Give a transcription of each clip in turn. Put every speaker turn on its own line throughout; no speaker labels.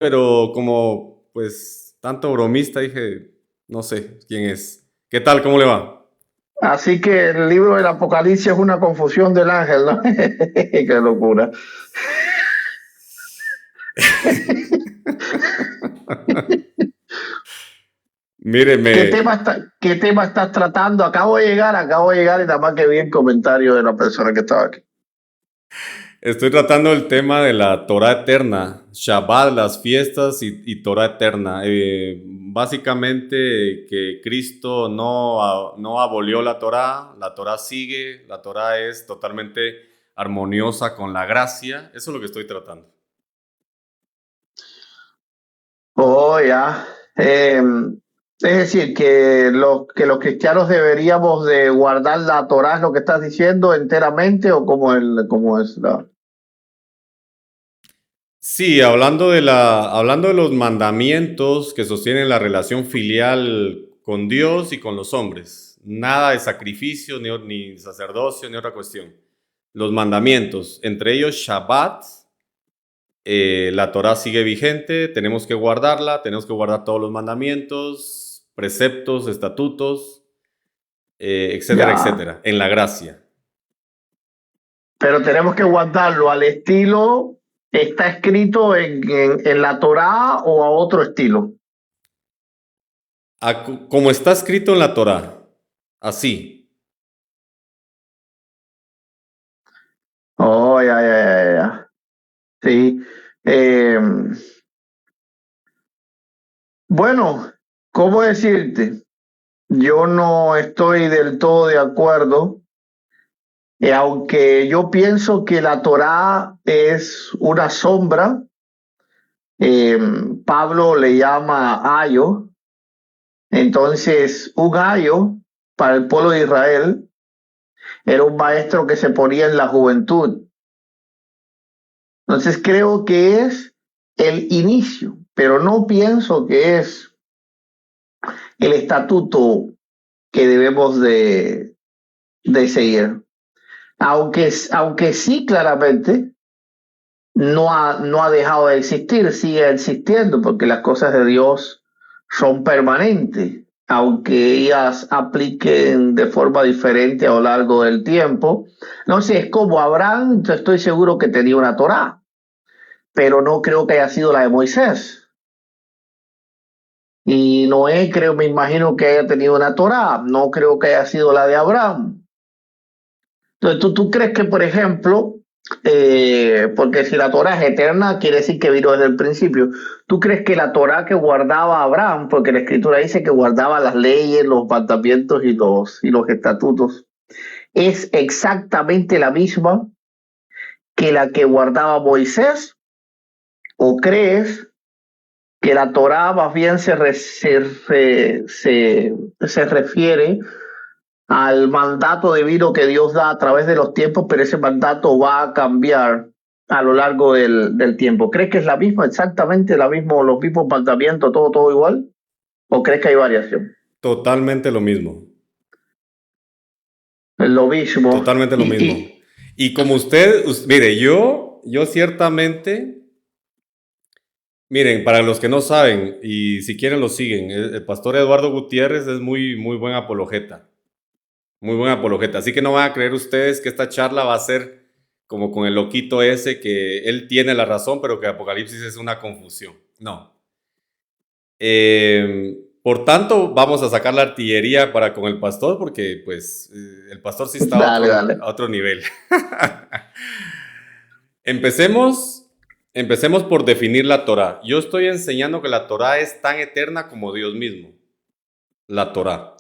pero como pues tanto bromista dije, no sé quién es. ¿Qué tal? ¿Cómo le va?
Así que el libro del Apocalipsis es una confusión del ángel, ¿no? Qué locura.
Mire,
¿Qué tema estás tratando? Acabo de llegar y nada más que vi el comentario de la persona que estaba aquí.
estoy tratando el tema de la Torah eterna, Shabbat, las fiestas y Torah eterna. Básicamente que Cristo no abolió la Torah sigue, la Torah es totalmente armoniosa con la gracia. Eso es lo que estoy tratando.
Oh, ya. Es decir, que los cristianos deberíamos de guardar la Torá, ¿es lo que estás diciendo enteramente o cómo es la...
Sí, hablando de los mandamientos que sostienen la relación filial con Dios y con los hombres. Nada de sacrificio, ni sacerdocio, ni otra cuestión. Los mandamientos, entre ellos Shabbat, la Torah sigue vigente, tenemos que guardarla, tenemos que guardar todos los mandamientos, preceptos, estatutos, etcétera,
Ya.
etcétera, en la gracia.
Pero tenemos que guardarlo al estilo, está escrito en la Torá o a otro estilo.
Como está escrito en la Torah, así.
Oh, ya, ya, ya, ya. Sí. Eh, bueno, ¿cómo decirte? Yo no estoy del todo de acuerdo, aunque yo pienso que la Torá es una sombra. eh, Pablo le llama ayo. Entonces, un ayo para el pueblo de Israel era un maestro que se ponía en la juventud. Entonces creo que es el inicio, pero no pienso que es el estatuto que debemos de seguir. Aunque sí claramente no ha dejado de existir, sigue existiendo, porque las cosas de Dios son permanentes, aunque ellas apliquen de forma diferente a lo largo del tiempo. No sé, es como Abraham, yo estoy seguro que tenía una Torá, pero no creo que haya sido la de Moisés. Y Noé, me imagino que haya tenido una Torá, no creo que haya sido la de Abraham. Entonces, ¿tú crees que, por ejemplo, porque si la Torá es eterna, quiere decir que vino desde el principio? ¿Tú crees que la Torá que guardaba Abraham, porque la Escritura dice que guardaba las leyes, los mandamientos y los estatutos, es exactamente la misma que la que guardaba Moisés? ¿O crees que la Torá más bien se refiere al mandato divino que Dios da a través de los tiempos, pero ese mandato va a cambiar a lo largo del tiempo? ¿Crees que es la misma, exactamente los mismos mandamientos, todo igual? ¿O crees que hay variación?
Totalmente lo mismo.
Es lo mismo.
Totalmente lo mismo. Y como mire, yo ciertamente, miren, para los que no saben y si quieren lo siguen, el pastor Eduardo Gutiérrez es muy, muy buen apologeta. Muy buen apologeta. Así que no van a creer ustedes que esta charla va a ser como con el loquito ese que él tiene la razón, pero que Apocalipsis es una confusión. No. Por tanto, vamos a sacar la artillería para con el pastor, porque pues el pastor sí está
Dale, dale.
a otro nivel. Empecemos, empecemos por definir la Torah. Yo estoy enseñando que la Torah es tan eterna como Dios mismo. La Torah.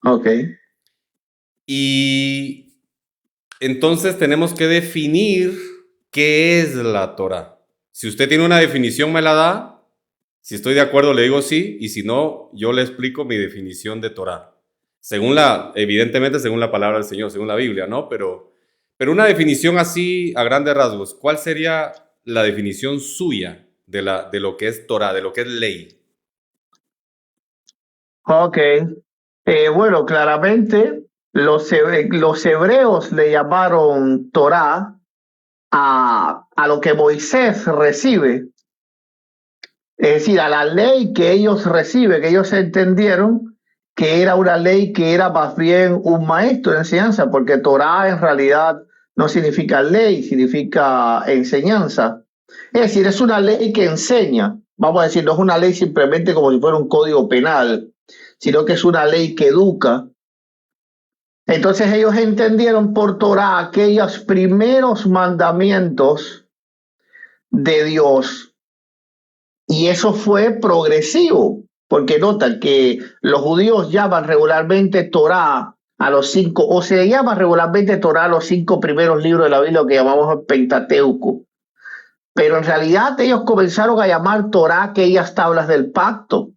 Ok.
Y entonces tenemos que definir qué es la Torah. Si usted tiene una definición, me la da. Si estoy de acuerdo, le digo sí. Y si no, yo le explico mi definición de Torah. Evidentemente, según la palabra del Señor, según la Biblia, ¿no? Pero una definición así, a grandes rasgos, ¿cuál sería la definición suya de lo que es Torah, de lo que es ley?
Ok. Bueno, claramente los hebreos le llamaron Torá a lo que Moisés recibe Es decir, a la ley que ellos reciben, que ellos entendieron que era una ley que era más bien un maestro de enseñanza, porque Torah en realidad no significa ley, significa enseñanza. Es decir, es una ley que enseña. Vamos a decir, no es una ley simplemente como si fuera un código penal, sino que es una ley que educa. Entonces ellos entendieron por Torah aquellos primeros mandamientos de Dios. Y eso fue progresivo, porque notan que los judíos llaman regularmente Torá a los 5, o se llama regularmente Torá a los 5 primeros libros de la Biblia, lo que llamamos el Pentateuco. Pero en realidad ellos comenzaron a llamar Torá aquellas tablas del pacto.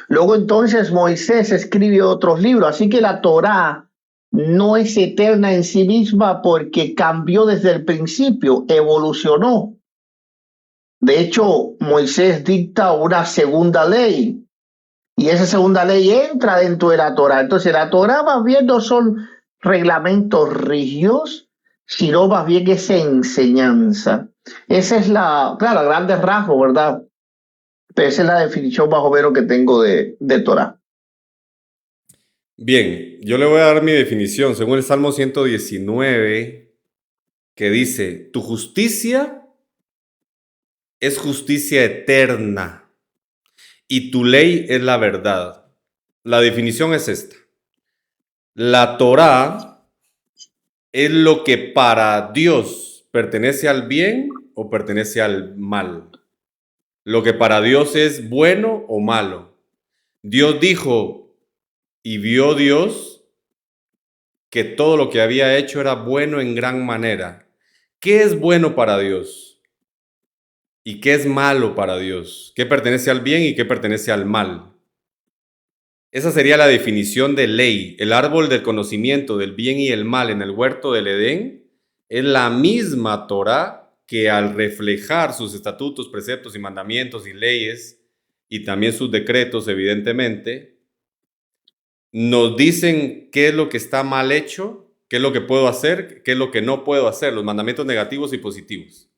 Luego entonces Moisés escribe otros libros, así que la Torá no es eterna en sí misma porque cambió desde el principio, evolucionó. De hecho, Moisés dicta una segunda ley y esa segunda ley entra dentro de la Torá. Entonces, la Torá más bien no son reglamentos rígidos, sino más bien es enseñanza. Esa es claro, a grandes rasgos, ¿verdad? Pero esa es la definición más o menos que tengo de Torá.
Bien, yo le voy a dar mi definición según el Salmo 119, que dice, tu justicia es justicia eterna y tu ley es la verdad. La definición es esta. La Torá es lo que para Dios pertenece al bien o pertenece al mal. Lo que para Dios es bueno o malo. Dios dijo y vio Dios que todo lo que había hecho era bueno en gran manera. ¿Qué es bueno para Dios? ¿Y qué es malo para Dios? ¿Qué pertenece al bien y qué pertenece al mal? Esa sería la definición de ley. El árbol del conocimiento del bien y el mal en el huerto del Edén es la misma Torá que al reflejar sus estatutos, preceptos y mandamientos y leyes, y también sus decretos, evidentemente, nos dicen qué es lo que está mal hecho, qué es lo que puedo hacer, qué es lo que no puedo hacer, los mandamientos negativos y positivos.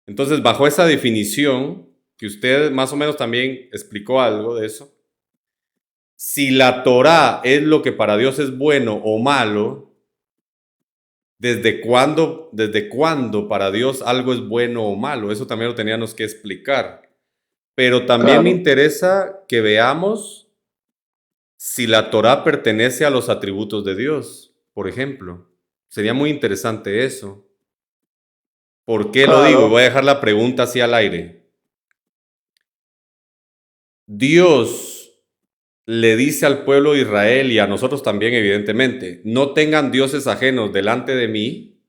Entonces, bajo esa definición, que usted más o menos también explicó algo de eso, si la Torá es lo que para Dios es bueno o malo, ¿desde cuándo para Dios algo es bueno o malo? Eso también lo teníamos que explicar. Pero también me
Claro.
interesa que veamos si la Torá pertenece a los atributos de Dios, por ejemplo. Sería muy interesante eso. ¿Por qué lo digo? Y voy
Claro.
a dejar la pregunta así al aire. Dios le dice al pueblo de Israel y a nosotros también, evidentemente, no tengan dioses ajenos delante de mí,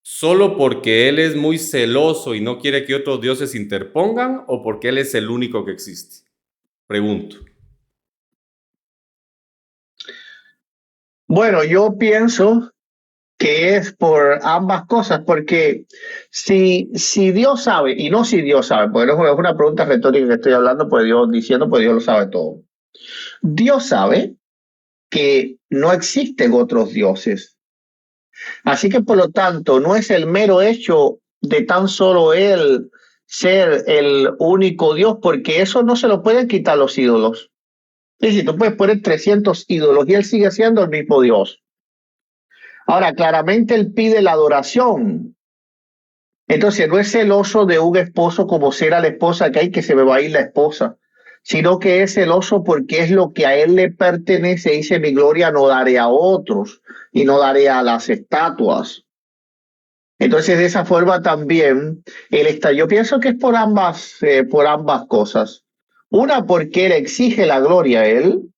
solo porque Él es muy celoso y no quiere que otros dioses interpongan o porque Él es el único que existe. Pregunto.
Bueno, yo pienso que es por ambas cosas, porque si Dios sabe, y no si Dios sabe, porque no es una pregunta retórica que estoy hablando, pues Dios diciendo, pues Dios lo sabe todo. Dios sabe que no existen otros dioses. Así que por lo tanto, no es el mero hecho de tan solo Él ser el único Dios, porque eso no se lo pueden quitar los ídolos. Es decir, tú puedes poner 300 ídolos y Él sigue siendo el mismo Dios. Ahora, claramente Él pide la adoración. Entonces, no es celoso de un esposo como será la esposa, que hay que se me va a ir la esposa, sino que es celoso porque es lo que a Él le pertenece. Dice, mi gloria no daré a otros y no daré a las estatuas. Entonces, de esa forma también Él está. Yo pienso que es por ambas cosas. Una, porque Él exige la gloria a Él,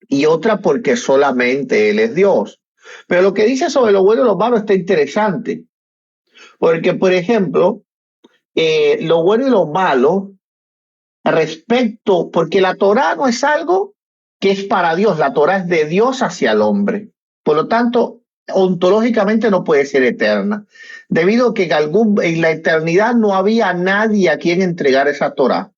y otra, porque solamente Él es Dios. Pero lo que dice sobre lo bueno y lo malo está interesante. Porque, por ejemplo, lo bueno y lo malo respecto, porque la Torá no es algo que es para Dios, la Torá es de Dios hacia el hombre. Por lo tanto, ontológicamente no puede ser eterna, debido a que en la eternidad no había nadie a quien entregar esa Torá.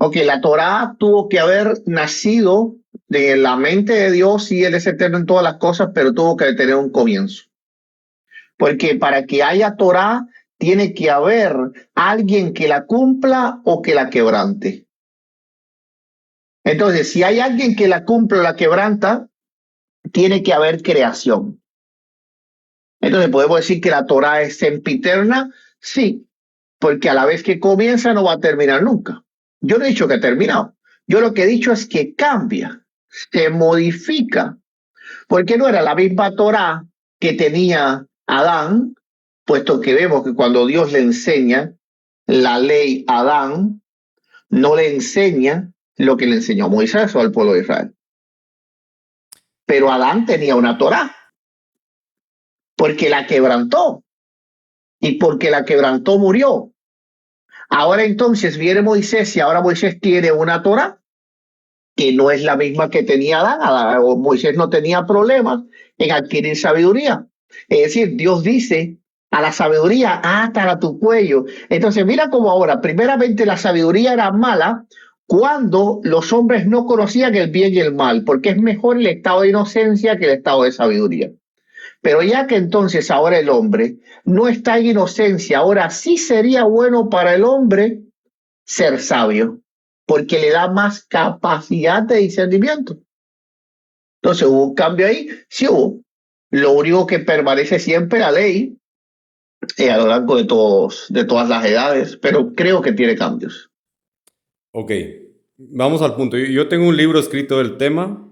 Ok, la Torá tuvo que haber nacido de la mente de Dios y Él es eterno en todas las cosas, pero tuvo que tener un comienzo. Porque para que haya Torá tiene que haber alguien que la cumpla o que la quebrante. Entonces, si hay alguien que la cumple o la quebranta, tiene que haber creación. Entonces, ¿podemos decir que la Torá es sempiterna? Sí, porque a la vez que comienza no va a terminar nunca. Yo no he dicho que ha terminado. Yo lo que he dicho es que cambia, se modifica, porque no era la misma Torá que tenía Adán, puesto que vemos que cuando Dios le enseña la ley a Adán, no le enseña lo que le enseñó a Moisés o al pueblo de Israel. Pero Adán tenía una Torá, porque la quebrantó, y porque la quebrantó murió. Ahora entonces viene Moisés y ahora Moisés tiene una Torá que no es la misma que tenía Adán. Moisés no tenía problemas en adquirir sabiduría. Es decir, Dios dice a la sabiduría, átala a tu cuello. Entonces mira cómo ahora, primeramente la sabiduría era mala cuando los hombres no conocían el bien y el mal, porque es mejor el estado de inocencia que el estado de sabiduría. Pero ya que entonces ahora el hombre no está en inocencia, ahora sí sería bueno para el hombre ser sabio, porque le da más capacidad de discernimiento. Entonces hubo un cambio ahí, sí hubo. Lo único que permanece siempre la ley a lo largo de todas las edades, pero creo que tiene cambios.
Ok, vamos al punto. Yo tengo un libro escrito del tema.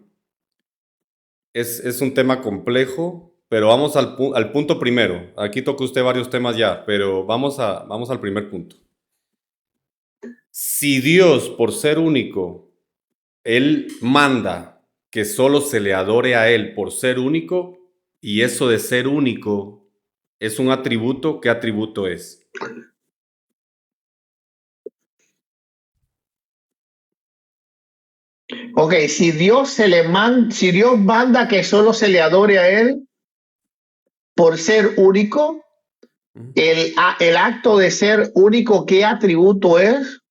Es un tema complejo, pero vamos al punto primero. Aquí toca usted varios temas ya, pero vamos al primer punto. Si Dios, por ser único, Él manda que solo se le adore a Él por ser único, y eso de ser único es un atributo, ¿qué atributo es?
Ok, si si Dios manda que solo se le adore a él por ser único, el acto de ser único, ¿qué atributo es?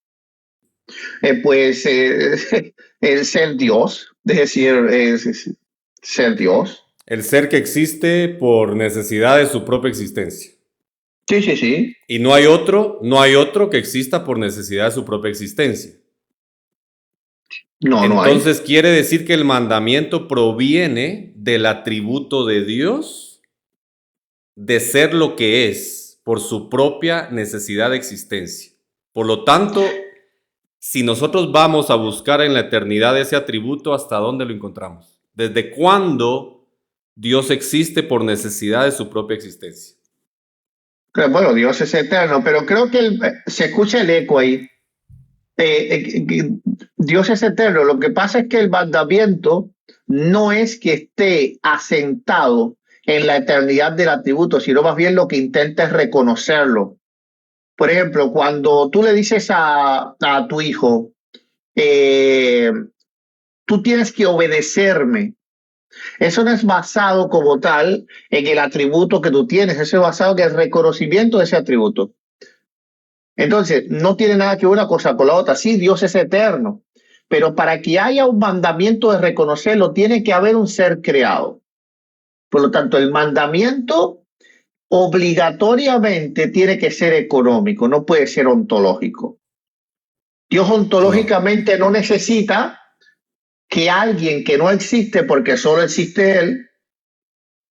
Pues el ser Dios, es decir, es ser Dios.
El ser que existe por necesidad de su propia existencia.
Sí, sí, sí.
Y no hay otro que exista por necesidad de su propia existencia.
No, no hay.
Entonces quiere decir que el mandamiento proviene del atributo de Dios de ser lo que es por su propia necesidad de existencia. Por lo tanto, si nosotros vamos a buscar en la eternidad ese atributo, ¿hasta dónde lo encontramos? ¿Desde cuándo Dios existe por necesidad de su propia existencia?
Bueno, Dios es eterno, pero creo que se escucha el eco ahí. Dios es eterno. Lo que pasa es que el mandamiento no es que esté asentado en la eternidad del atributo, sino más bien lo que intenta es reconocerlo. Por ejemplo, cuando tú le dices a tu hijo, eh, tú tienes que obedecerme, eso no es basado como tal en el atributo que tú tienes, eso es basado en el reconocimiento de ese atributo. Entonces, no tiene nada que ver una cosa con la otra. Sí, Dios es eterno, pero para que haya un mandamiento de reconocerlo, tiene que haber un ser creado. Por lo tanto, el mandamiento obligatoriamente tiene que ser económico, no puede ser ontológico. Dios ontológicamente no necesita que alguien que no existe, porque solo existe Él,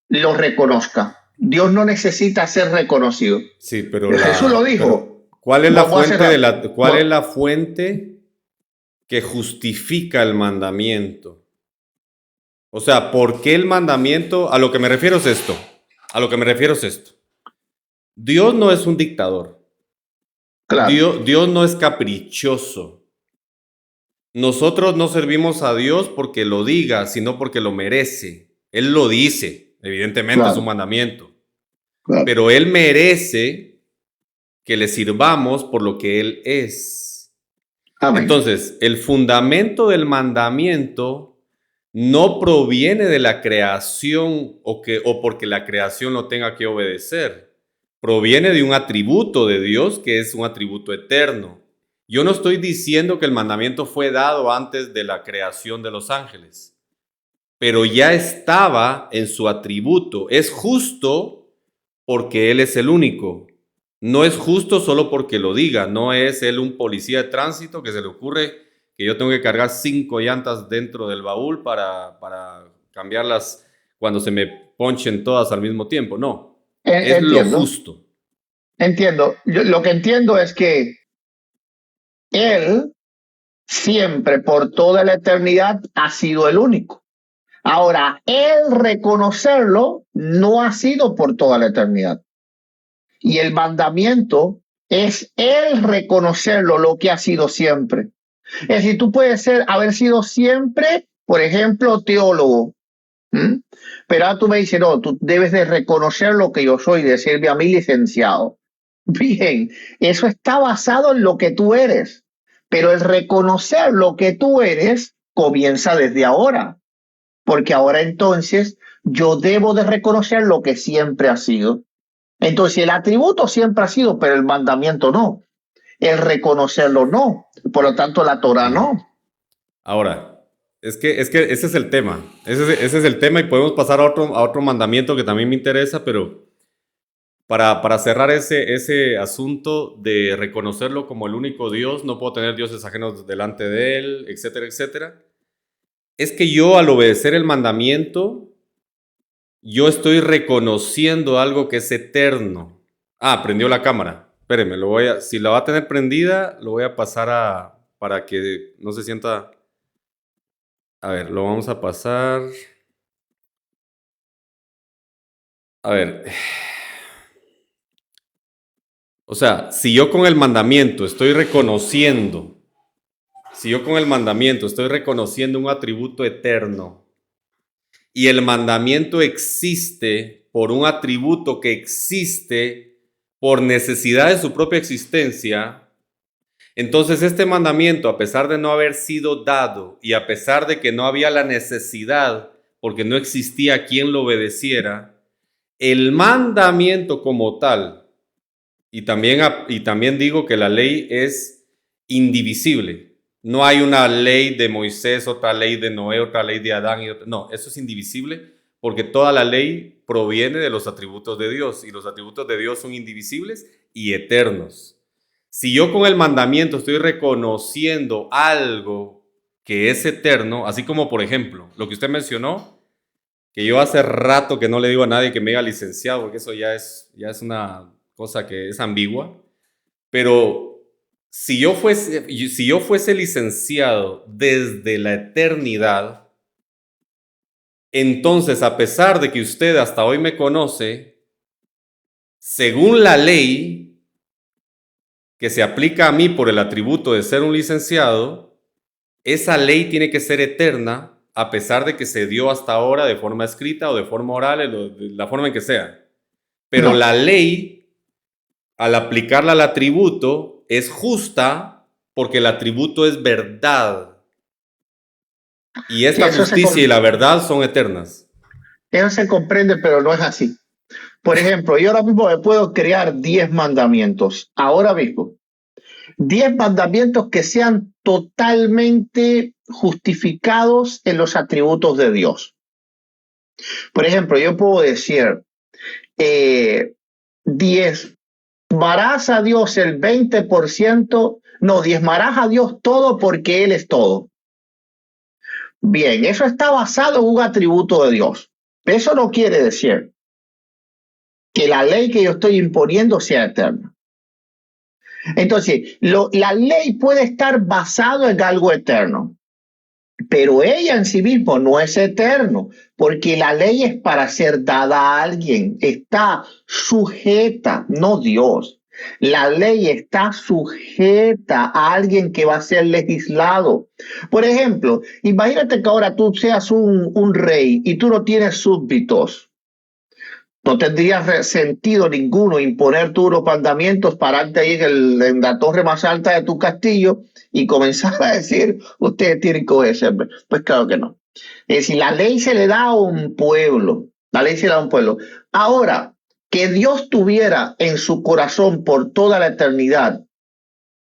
lo reconozca. Dios no necesita ser reconocido.
Sí, pero
Jesús lo dijo.
¿cuál es
cuál
es la fuente que justifica el mandamiento? O sea, ¿por qué el mandamiento? A lo que me refiero es esto. Dios no es un dictador.
Claro.
Dios no es caprichoso. Nosotros no servimos a Dios porque lo diga, sino porque lo merece. Él lo dice, evidentemente
Claro,
es un mandamiento.
claro.
Pero Él merece que le sirvamos por lo que Él es.
Amén.
Entonces, el fundamento del mandamiento no proviene de la creación o porque la creación lo tenga que obedecer. Proviene de un atributo de Dios que es un atributo eterno. Yo no estoy diciendo que el mandamiento fue dado antes de la creación de los ángeles, pero ya estaba en su atributo. Es justo porque Él es el único. No es justo solo porque lo diga, no es él un policía de tránsito que se le ocurre que yo tengo que cargar 5 llantas dentro del baúl para cambiarlas cuando se me ponchen todas al mismo tiempo. No, es lo
Entiendo,
justo.
entiendo. Lo que entiendo es que Él siempre, por toda la eternidad, ha sido el único. Ahora, Él reconocerlo no ha sido por toda la eternidad. Y el mandamiento es Él reconocerlo, lo que ha sido siempre. Es decir, tú puedes haber sido siempre, por ejemplo, teólogo. ¿Mm? Pero ahora tú me dices, no, tú debes de reconocer lo que yo soy, decirme a mí licenciado. Bien, eso está basado en lo que tú eres, pero el reconocer lo que tú eres comienza desde ahora, porque ahora entonces yo debo de reconocer lo que siempre ha sido. Entonces el atributo siempre ha sido, pero el mandamiento no. El reconocerlo no. Por lo tanto, la Torah no.
Ahora, es que ese es el tema. Ese es el tema y podemos pasar a otro mandamiento que también me interesa, pero para cerrar ese asunto de reconocerlo como el único Dios, no puedo tener dioses ajenos delante de él, etcétera, etcétera. Es que yo al obedecer el mandamiento, yo estoy reconociendo algo que es eterno. Ah, prendió la cámara. Espéreme, si la va a tener prendida, lo voy a pasar para que no se sienta. A ver, lo vamos a pasar. A ver. O sea, si yo con el mandamiento estoy reconociendo, un atributo eterno y el mandamiento existe por un atributo que existe por necesidad de su propia existencia, entonces este mandamiento, a pesar de no haber sido dado y a pesar de que no había la necesidad porque no existía quien lo obedeciera, el mandamiento como tal. Y también digo que la ley es indivisible. No hay una ley de Moisés, otra ley de Noé, otra ley de Adán y otra. No, eso es indivisible porque toda la ley proviene de los atributos de Dios y los atributos de Dios son indivisibles y eternos. Si yo con el mandamiento estoy reconociendo algo que es eterno, así como por ejemplo lo que usted mencionó, que yo hace rato que no le digo a nadie que me diga licenciado, porque eso ya es una cosa que es ambigua, pero si yo fuese licenciado desde la eternidad, entonces a pesar de que usted hasta hoy me conoce, según la ley que se aplica a mí por el atributo de ser un licenciado, esa ley tiene que ser eterna a pesar de que se dio hasta ahora de forma escrita o de forma oral, de la forma en que sea. Pero
No.
la ley, al aplicarla al atributo, es justa porque el atributo es verdad. Y
Sí,
esta justicia y la verdad son eternas.
eso se comprende, pero no es así. Por ejemplo, yo ahora mismo me puedo crear 10 mandamientos. Ahora mismo. 10 mandamientos que sean totalmente justificados en los atributos de Dios. Por ejemplo, yo puedo decir 10, a Dios el 20%, no, diezmarás a Dios todo porque Él es todo. Bien, eso está basado en un atributo de Dios. Eso no quiere decir que la ley que yo estoy imponiendo sea eterna. Entonces, la ley puede estar basada en algo eterno, pero ella en sí misma no es eterno, porque la ley es para ser dada a alguien, está sujeta, no Dios. La ley está sujeta a alguien que va a ser legislado. Por ejemplo, imagínate que ahora tú seas un rey y tú no tienes súbditos. No tendría sentido ninguno imponer tú los mandamientos, pararte ahí en la torre más alta de tu castillo y comenzar a decir, ustedes tienen que obedecerme. Pues claro que no. Es decir, la ley se le da a un pueblo. La ley se le da a un pueblo. Ahora, que Dios tuviera en su corazón por toda la eternidad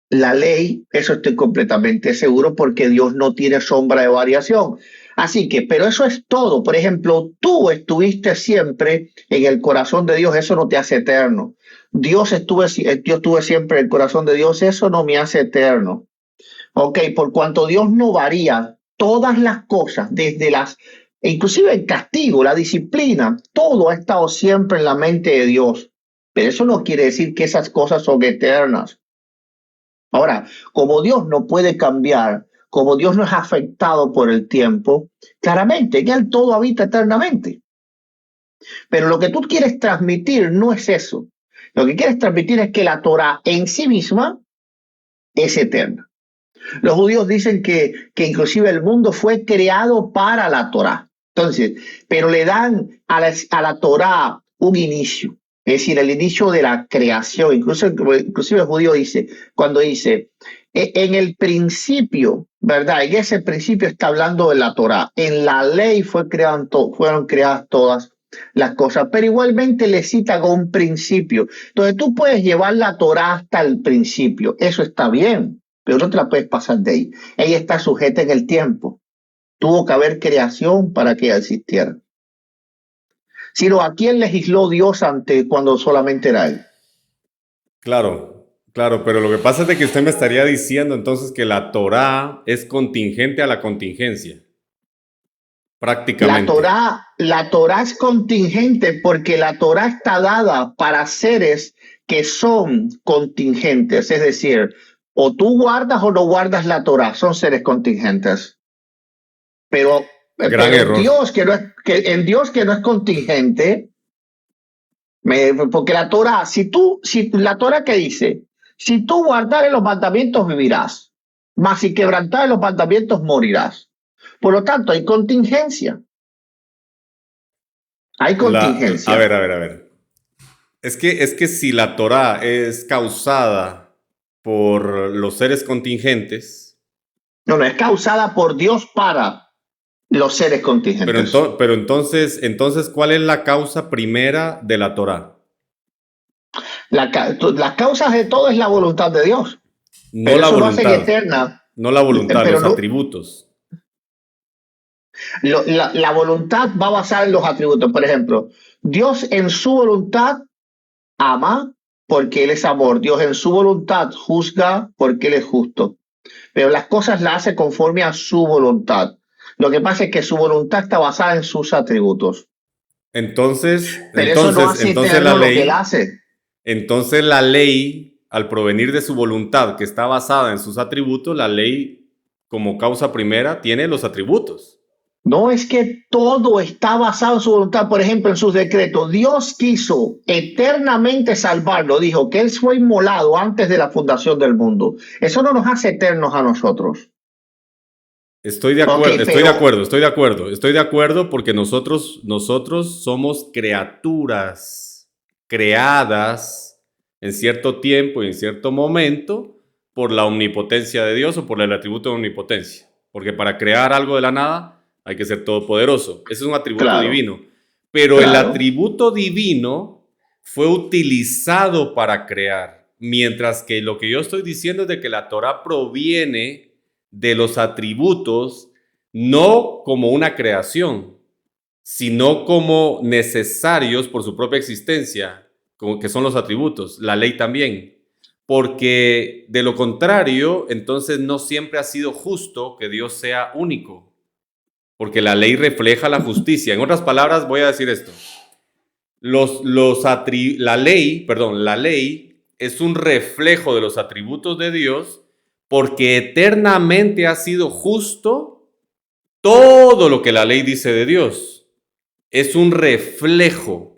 la ley, eso estoy completamente seguro porque Dios no tiene sombra de variación. Así que, pero eso es todo. Por ejemplo, tú estuviste siempre en el corazón de Dios, eso no te hace eterno. Yo estuve siempre en el corazón de Dios, eso no me hace eterno. Ok, por cuanto Dios no varía, todas las cosas, inclusive el castigo, la disciplina, todo ha estado siempre en la mente de Dios. Pero eso no quiere decir que esas cosas son eternas. Ahora, como Dios no puede cambiar, como Dios no es afectado por el tiempo, claramente en Él todo habita eternamente. Pero lo que tú quieres transmitir no es eso. Lo que quieres transmitir es que la Torah en sí misma es eterna. Los judíos dicen que inclusive el mundo fue creado para la Torá. Entonces, pero le dan a la Torá un inicio, es decir, el inicio de la creación. Inclusive el judío dice, cuando dice, en el principio, ¿verdad? En ese principio está hablando de la Torá. En la ley fueron creadas todas las cosas, pero igualmente le cita con un principio. Entonces tú puedes llevar la Torá hasta el principio, eso está bien, pero no te la puedes pasar de ahí. Ella está sujeta en el tiempo. Tuvo que haber creación para que ella existiera. Sino, ¿a quién legisló Dios ante cuando solamente era Él?
Claro, claro, pero lo que pasa es de que usted me estaría diciendo entonces que la Torá es contingente a la contingencia, prácticamente.
La Torá es contingente porque la Torá está dada para seres que son contingentes. Es decir, o tú guardas o no guardas la Torá, son seres contingentes. Pero,
Gran
pero
error.
en Dios que no es contingente, porque la Torah, si la Torah que dice, si tú guardares los mandamientos vivirás, mas si quebrantares los mandamientos morirás. Por lo tanto, hay contingencia. Hay
A
contingencia.
ver, a ver, a ver. Es que si la Torá es causada por los seres contingentes,
No, no, es causada por Dios para los seres contingentes.
pero entonces, ¿cuál es la causa primera de la Torá?
Las causas de todo es la voluntad de Dios,
No
pero
la
eso no hace
voluntad,
eterna.
no la voluntad,
Pero
los
no,
atributos.
la voluntad va basada en los atributos. Por ejemplo, Dios en su voluntad ama porque Él es amor. Dios en su voluntad juzga porque Él es justo. Pero las cosas las hace conforme a su voluntad. Lo que pasa es que su voluntad está basada en sus atributos.
Entonces,
Pero eso no
entonces,
hace
entonces la
eterno lo que Él
ley,
hace.
entonces la ley, al provenir de su voluntad, que está basada en sus atributos, la ley como causa primera tiene los atributos.
No es que todo está basado en su voluntad, por ejemplo, en sus decretos. Dios quiso eternamente salvarlo, dijo que Él fue inmolado antes de la fundación del mundo. Eso no nos hace eternos a nosotros.
Estoy de
Ok,
acuerdo, estoy de
pero
acuerdo, estoy de acuerdo, estoy de acuerdo porque nosotros somos criaturas creadas en cierto tiempo y en cierto momento por la omnipotencia de Dios o por el atributo de omnipotencia. Porque para crear algo de la nada hay que ser todopoderoso. Ese es un atributo
claro,
divino. Pero el
claro,
atributo divino fue utilizado para crear. Mientras que lo que yo estoy diciendo es de que la Torah proviene de los atributos no como una creación, sino como necesarios por su propia existencia, como que son los atributos, la ley también. Porque de lo contrario, entonces no siempre ha sido justo que Dios sea único, porque la ley refleja la justicia. En otras palabras, voy a decir esto. La ley es un reflejo de los atributos de Dios porque eternamente ha sido justo todo lo que la ley dice de Dios. Es un reflejo.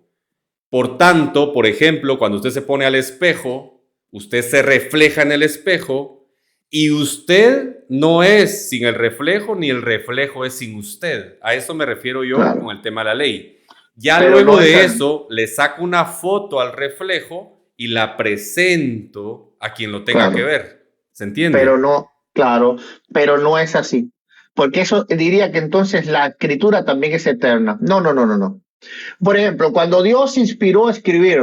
Por tanto, por ejemplo, cuando usted se pone al espejo, usted se refleja en el espejo y usted no es sin el reflejo ni el reflejo es sin usted. A eso me refiero yo con
claro.
el tema de la ley. Ya
Pero
luego
no es
de
así.
eso, le saco una foto al reflejo y la presento a quien lo tenga que
Claro,
ver. ¿Se
pero
entiende?
no, claro, pero no es así. Porque eso diría que entonces la escritura también es eterna. No, no, no, no, no. Por ejemplo, cuando Dios inspiró a escribir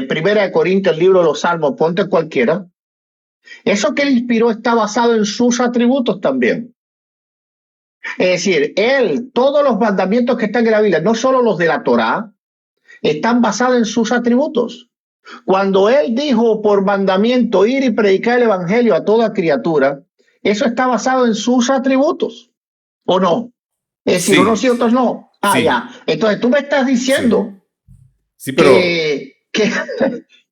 Primera de Corintios, el libro de los Salmos, ponte cualquiera, eso que él inspiró está basado en sus atributos también. Es decir, él, todos los mandamientos que están en la Biblia, no solo los de la Torá, están basados en sus atributos. Cuando él dijo por mandamiento ir y predicar el evangelio a toda criatura, eso está basado en sus atributos, ¿o no? Es decir, unos
Sí,
y otros no. Ah, ya.
sí,
Entonces tú me estás
sí.
diciendo
Sí, pero...
que...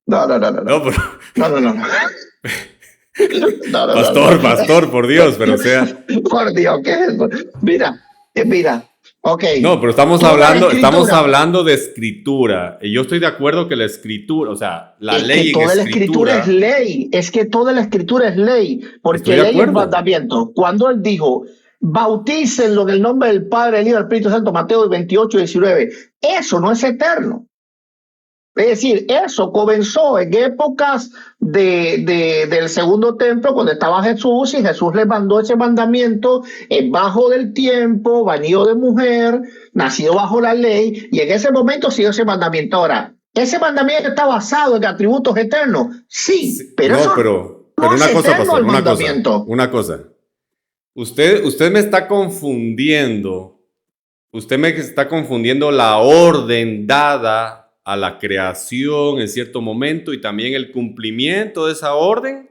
No, no, no, no,
No,
no.
pero...
No, no, no, no. No, no, no, no.
Pastor, pastor, por Dios, pero o sea...
Por Dios, ¿qué es eso? Mira, mira. Ok.
No, pero
Toda la
estamos
escritura.
hablando de escritura. Y yo estoy de acuerdo que la escritura, o sea, la
Es que
ley en
toda la escritura es
escritura,
ley, es que toda la escritura es ley,
estoy
porque
de
ley es
acuerdo.
mandamiento. Cuando él dijo, bautícenlo en el nombre del Padre, del Hijo y del Espíritu Santo, Mateo 28, 19, eso no es eterno. Es decir, eso comenzó en épocas del segundo templo, cuando estaba Jesús, y Jesús le mandó ese mandamiento bajo del tiempo, venido de mujer, nacido bajo la ley, y en ese momento siguió ese mandamiento. Ahora, ¿ese mandamiento está basado en atributos eternos? Sí,
Sí,
pero eso
no,
no
pero
es
una cosa,
eterno
pastor,
el mandamiento.
una cosa. Usted me está confundiendo. Usted me está confundiendo la orden dada a la creación en cierto momento y también el cumplimiento de esa orden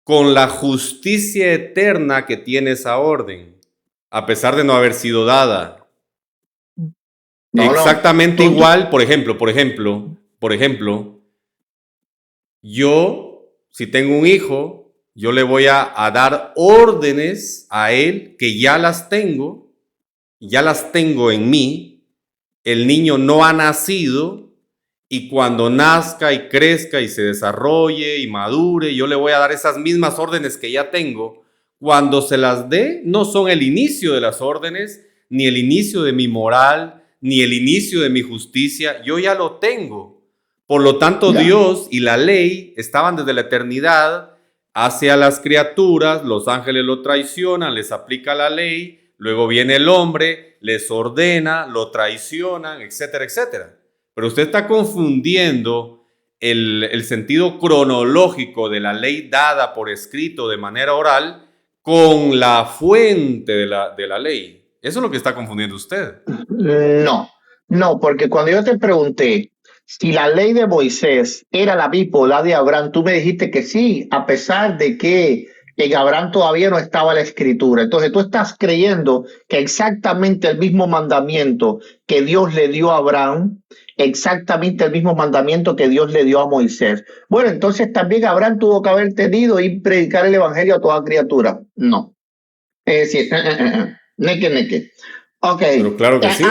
con la justicia eterna que tiene esa orden, a pesar de no haber sido dada.
No, no.
Exactamente
Tú,
igual, por ejemplo, yo, si tengo un hijo, yo le voy a dar órdenes a él que ya las tengo en mí. El niño no ha nacido y cuando nazca y crezca y se desarrolle y madure, yo le voy a dar esas mismas órdenes que ya tengo. Cuando se las dé, no son el inicio de las órdenes, ni el inicio de mi moral, ni el inicio de mi justicia. Yo ya lo tengo. Por lo tanto,
ya.
Dios y la ley estaban desde la eternidad hacia las criaturas, los ángeles lo traicionan, les aplica la ley, luego viene el hombre, les ordena, lo traicionan, etcétera, etcétera. Pero usted está confundiendo el sentido cronológico de la ley dada por escrito de manera oral con la fuente de la ley. Eso es lo que está confundiendo usted.
No, no, porque cuando yo te pregunté si la ley de Moisés era la bipolar de Abraham, tú me dijiste que sí, a pesar de que en Abraham todavía no estaba la escritura. Entonces tú estás creyendo que exactamente el mismo mandamiento que Dios le dio a Abraham, exactamente el mismo mandamiento que Dios le dio a Moisés. Bueno, entonces también Abraham tuvo que haber tenido y predicar el evangelio a toda criatura. No. Es decir, neque, neque. Ok,
Pero claro que sí.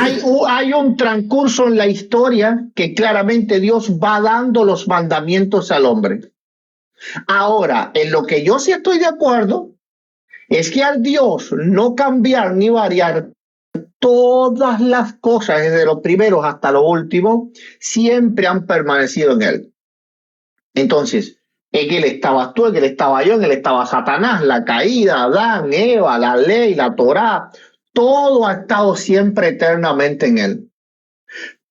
hay un transcurso en la historia que claramente Dios va dando los mandamientos al hombre. Ahora, en lo que yo sí estoy de acuerdo es que al Dios no cambiar ni variar todas las cosas, desde los primeros hasta los últimos, siempre han permanecido en él. Entonces, en él estabas tú, en él estaba yo, en él estaba Satanás, la caída, Adán, Eva, la ley, la Torá, todo ha estado siempre eternamente en él,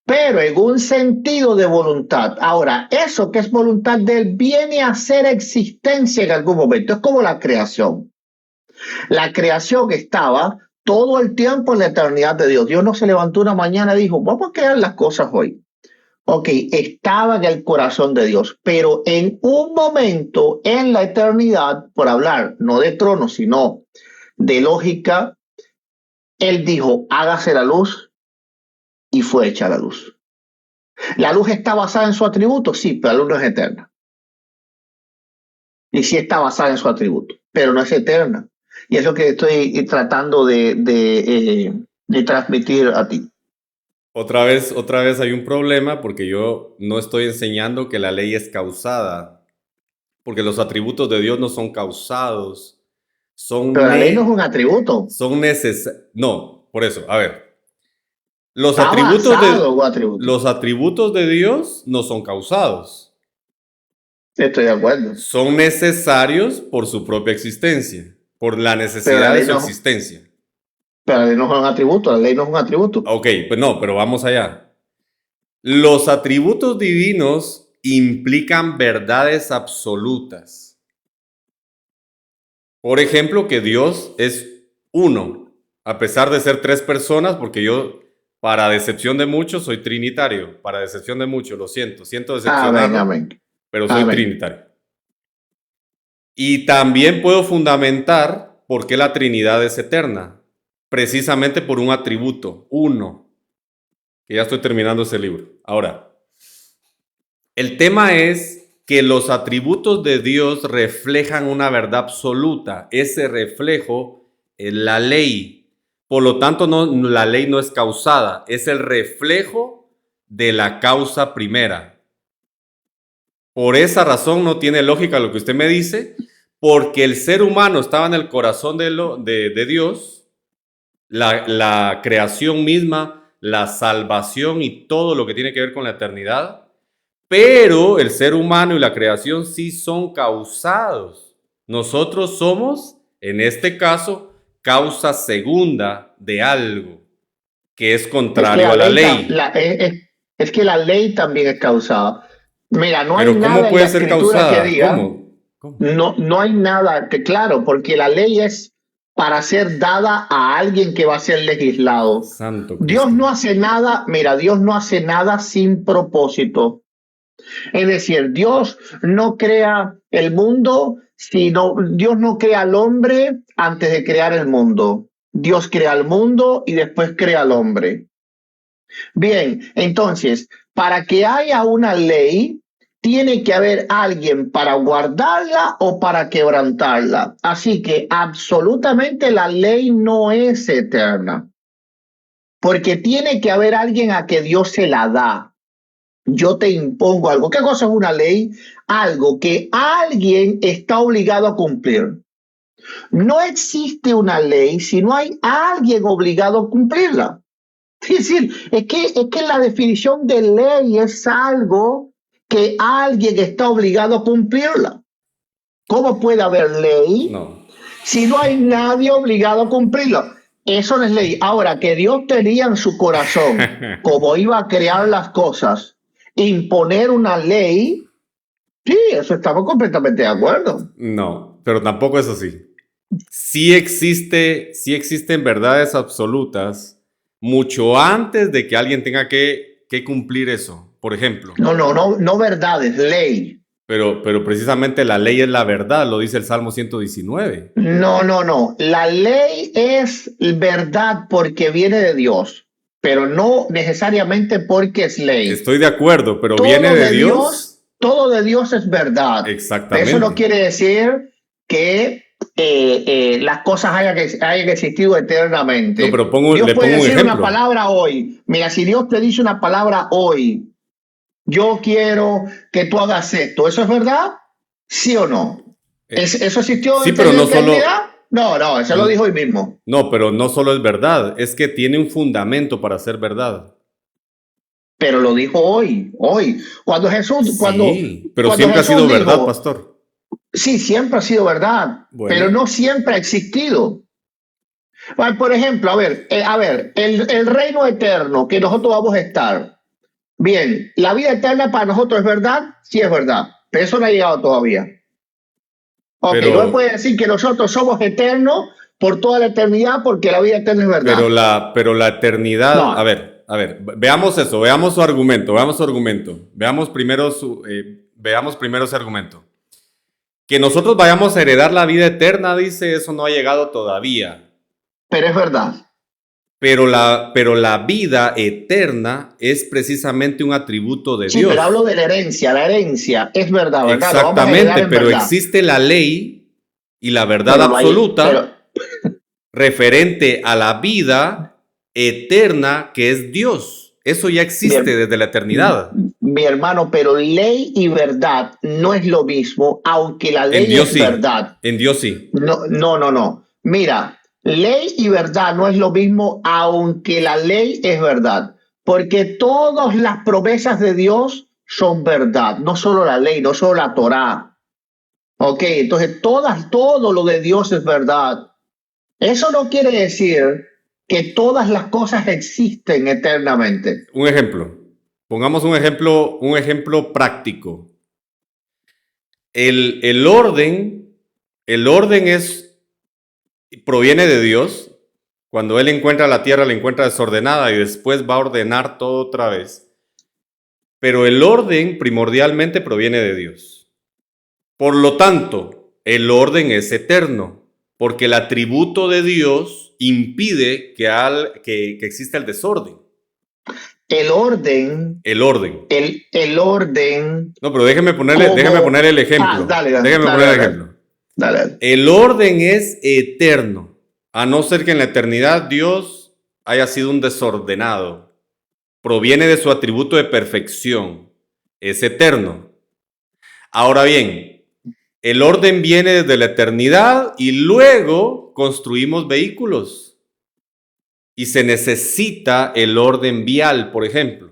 pero en un sentido de voluntad. Ahora, eso que es voluntad de él viene a ser existencia en algún momento, es como la creación. La creación estaba todo el tiempo en la eternidad de Dios. Dios no se levantó una mañana y dijo, vamos a crear las cosas hoy. Ok, estaba en el corazón de Dios, pero en un momento en la eternidad, por hablar no de trono, sino de lógica, él dijo, hágase la luz y fue hecha la luz. La luz está basada en su atributo, sí, pero la luz no es eterna. Y sí está basada en su atributo, pero no es eterna. Y es lo que estoy tratando de transmitir a ti.
Otra vez hay un problema porque yo no estoy enseñando que la ley es causada, porque los atributos de Dios no son causados,
Pero la ley no es un atributo,
son necesarios. No, por eso, a ver,
está basado en un atributo.
los atributos de Dios no son causados,
Estoy de acuerdo.
son necesarios por su propia existencia, por la
Pero la
necesidad de
ley
su
no,
existencia.
pero la ley no es un atributo, la ley no es un atributo.
Ok, pues no, pero vamos allá. Los atributos divinos implican verdades absolutas. Por ejemplo, que Dios es uno, a pesar de ser tres personas, porque yo Para decepción de muchos, soy trinitario. Para decepción de muchos, lo siento. Siento
Amén,
decepcionarlo,
amén,
pero soy
amén.
trinitario. Y también puedo fundamentar por qué la Trinidad es eterna. Precisamente por un atributo, uno, que ya estoy terminando ese libro. Ahora, el tema es que los atributos de Dios reflejan una verdad absoluta. Ese reflejo es la ley. Por lo tanto, la ley no es causada, es el reflejo de la causa primera. Por esa razón no tiene lógica lo que usted me dice, porque el ser humano estaba en el corazón de Dios, la creación misma, la salvación y todo lo que tiene que ver con la eternidad. Pero el ser humano y la creación sí son causados. Nosotros somos, en este caso, causa segunda de algo que es
Es que
contrario
la
a la
ley,
ley.
es que la ley también es causada. Mira, no hay
Pero ¿cómo
nada en la
puede ser
escritura que
causada?
diga,
¿Cómo? ¿Cómo?
no hay nada que, claro, porque la ley es para ser dada a alguien que va a ser legislado.
Santo
Dios
Cristo.
no hace nada, mira, Dios no hace nada sin propósito. Es decir, Dios no crea el mundo, sino Dios no crea al hombre antes de crear el mundo. Dios crea el mundo y después crea al hombre. Bien, entonces, para que haya una ley, tiene que haber alguien para guardarla o para quebrantarla. Así que absolutamente la ley no es eterna, porque tiene que haber alguien a que Dios se la da. Yo te impongo algo. ¿Qué cosa es una ley? Algo que alguien está obligado a cumplir. No existe una ley si no hay alguien obligado a cumplirla. Es decir, es que la definición de ley es algo que alguien está obligado a cumplirla. ¿Cómo puede haber ley
No.
si no hay nadie obligado a cumplirla? Eso no es ley. Ahora, que Dios tenía en su corazón, como iba a crear las cosas, imponer una ley, sí, eso estamos completamente de acuerdo.
No, pero tampoco es así. Sí existen verdades absolutas mucho antes de que alguien tenga que cumplir eso. Por ejemplo,
No verdades, ley.
pero precisamente la ley es la verdad, lo dice el Salmo 119.
No. La ley es verdad porque viene de Dios, pero no necesariamente porque es ley.
Estoy de acuerdo, pero viene
Todo
de
de
Dios.
Dios, todo de Dios es verdad. Eso no
Exactamente.
quiere decir que las cosas hayan existido
No,
eternamente.
pero
Dios
le
puede
pongo un
decir una
ejemplo.
palabra hoy. Mira, si Dios te dice una palabra hoy, yo quiero que tú hagas esto. ¿Eso es verdad? ¿Sí o no? ¿Eso existió
Sí,
desde
pero
la
no
eternidad?
solo,
No, eso lo dijo hoy mismo.
no, pero no solo es verdad, es que tiene un fundamento para ser verdad.
Pero lo dijo hoy. Cuando Jesús, cuando,
Sí, pero
cuando
siempre ha
Jesús
sido verdad,
dijo,
pastor.
sí, siempre ha sido verdad, pero
Bueno,
no siempre ha existido. Por ejemplo, el reino eterno que nosotros vamos a estar. Bien, la vida eterna para nosotros es verdad, sí es verdad, pero eso no ha llegado todavía. Ok, no me puede
pero,
decir que nosotros somos eternos por toda la eternidad porque la vida eterna es verdad.
pero la eternidad,
No,
a ver, veamos eso, veamos su argumento, veamos primero ese argumento. Que nosotros vayamos a heredar la vida eterna, dice, eso no ha llegado todavía.
pero es verdad.
Pero la vida eterna es precisamente un atributo de
Sí, pero hablo
Dios.
de la herencia. La herencia es verdad, ¿verdad? Lo vamos a heredar
Exactamente,
en
pero
verdad.
existe la ley y la verdad
Pero no hay, pero,
absoluta referente a la vida eterna que es Dios. Eso ya
mi,
existe desde la eternidad.
mi hermano, pero ley y verdad no es lo mismo, aunque la
En
ley
Dios
es
sí,
verdad.
en Dios sí.
No. Mira, ley y verdad no es lo mismo, aunque la ley es verdad, porque todas las promesas de Dios son verdad, no solo la ley, no solo la Torá. Ok, entonces todo lo de Dios es verdad. Eso no quiere decir que todas las cosas existen eternamente.
Un ejemplo. Pongamos un ejemplo práctico. El, el orden, el orden proviene de Dios, Cuando Él encuentra la tierra, la encuentra desordenada y después va a ordenar todo otra vez. Pero el orden primordialmente proviene de Dios. Por lo tanto, el orden es eterno, porque el atributo de Dios impide que exista el desorden.
El orden,
El orden.
el orden.
No, pero déjeme ponerle el ejemplo. Déjeme poner el ejemplo.
Dale.
El orden es eterno, a no ser que en la eternidad Dios haya sido un desordenado. Proviene de su atributo de perfección. Es eterno. Ahora bien, el orden viene desde la eternidad y luego construimos vehículos. Y se necesita el orden vial, por ejemplo.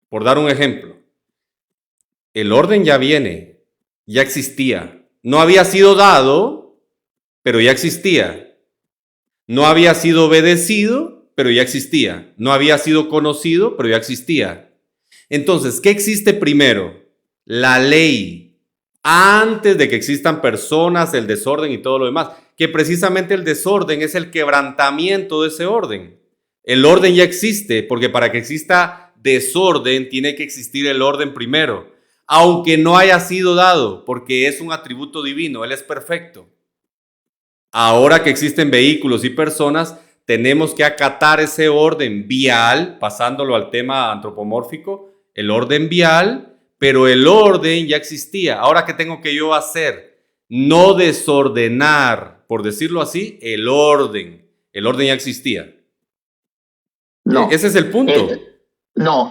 Por dar un ejemplo. El orden ya viene, ya existía. No había sido dado, pero ya existía. No había sido obedecido, pero ya existía. No había sido conocido, pero ya existía. Entonces, ¿qué existe primero? La ley. Antes de que existan personas, el desorden y todo lo demás. Que precisamente el desorden es el quebrantamiento de ese orden. El orden ya existe, porque para que exista desorden tiene que existir el orden primero. Aunque no haya sido dado, porque es un atributo divino, Él es perfecto. Ahora que existen vehículos y personas, tenemos que acatar ese orden vial, pasándolo al tema antropomórfico, el orden vial, pero el orden ya existía. Ahora, ¿qué tengo que yo hacer? No desordenar, por decirlo así, el orden. El orden ya existía.
No.
Ese es el punto.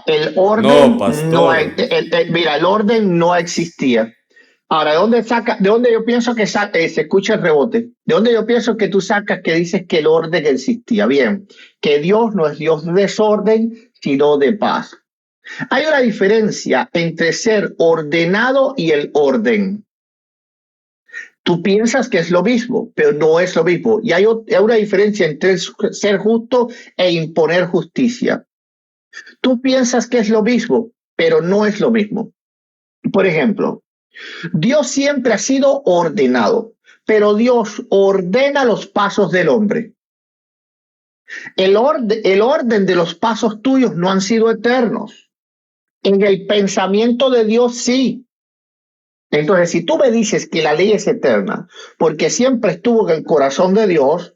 El orden
no, pastor.
Mira, el orden no existía. Ahora, ¿de dónde yo pienso que se escucha el rebote? ¿De dónde yo pienso que tú sacas que dices que el orden existía? Bien, que Dios no es Dios de desorden, sino de paz. Hay una diferencia entre ser ordenado y el orden. Tú piensas que es lo mismo, pero no es lo mismo. Y hay una diferencia entre ser justo e imponer justicia. Tú piensas que es lo mismo, pero no es lo mismo. Por ejemplo, Dios siempre ha sido ordenado, pero Dios ordena los pasos del hombre. El orden de los pasos tuyos no han sido eternos. En el pensamiento de Dios sí. Entonces, si tú me dices que la ley es eterna, porque siempre estuvo en el corazón de Dios,